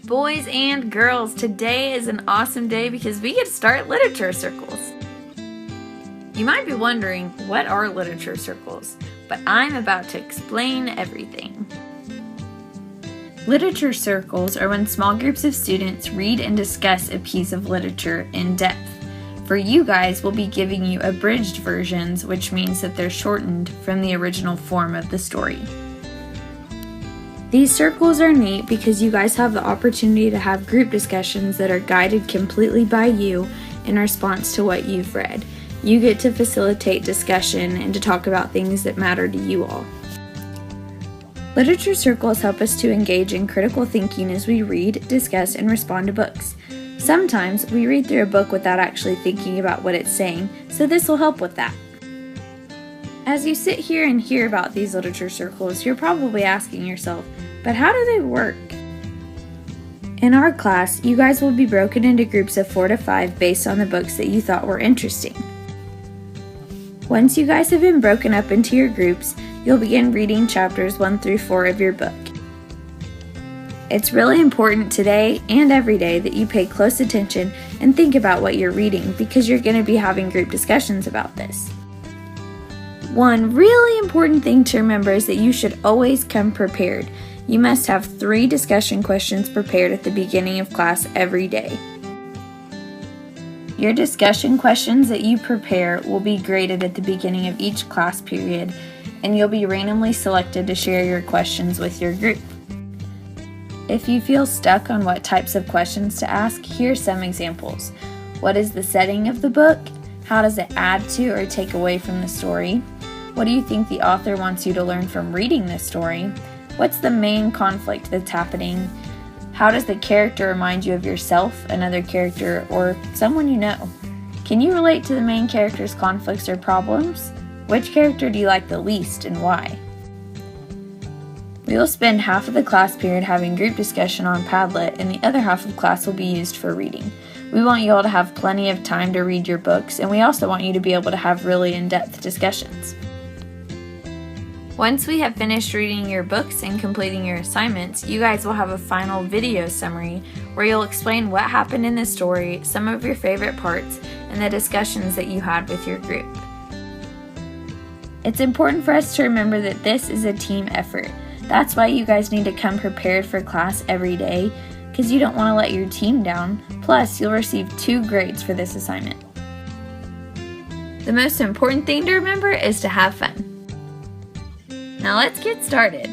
Boys and girls, today is an awesome day because we get to start literature circles. You might be wondering, what are literature circles? But I'm about to explain everything. Literature circles are when small groups of students read and discuss a piece of literature in depth. For you guys, we'll be giving you abridged versions, which means that they're shortened from the original form of the story. These circles are neat because you guys have the opportunity to have group discussions that are guided completely by you in response to what you've read. You get to facilitate discussion and to talk about things that matter to you all. Literature circles help us to engage in critical thinking as we read, discuss, and respond to books. Sometimes we read through a book without actually thinking about what it's saying, so this will help with that. As you sit here and hear about these literature circles, you're probably asking yourself, but how do they work? In our class, you guys will be broken into groups of 4 to 5 based on the books that you thought were interesting. Once you guys have been broken up into your groups, you'll begin reading chapters 1 through 4 of your book. It's really important today and every day that you pay close attention and think about what you're reading because you're going to be having group discussions about this. One really important thing to remember is that you should always come prepared. You must have 3 discussion questions prepared at the beginning of class every day. Your discussion questions that you prepare will be graded at the beginning of each class period, and you'll be randomly selected to share your questions with your group. If you feel stuck on what types of questions to ask, here's some examples. What is the setting of the book? How does it add to or take away from the story? What do you think the author wants you to learn from reading this story? What's the main conflict that's happening? How does the character remind you of yourself, another character, or someone you know? Can you relate to the main character's conflicts or problems? Which character do you like the least and why? We will spend half of the class period having group discussion on Padlet, and the other half of class will be used for reading. We want you all to have plenty of time to read your books, and we also want you to be able to have really in-depth discussions. Once we have finished reading your books and completing your assignments, you guys will have a final video summary where you'll explain what happened in the story, some of your favorite parts, and the discussions that you had with your group. It's important for us to remember that this is a team effort. That's why you guys need to come prepared for class every day, because you don't want to let your team down. Plus, you'll receive 2 grades for this assignment. The most important thing to remember is to have fun. Now let's get started.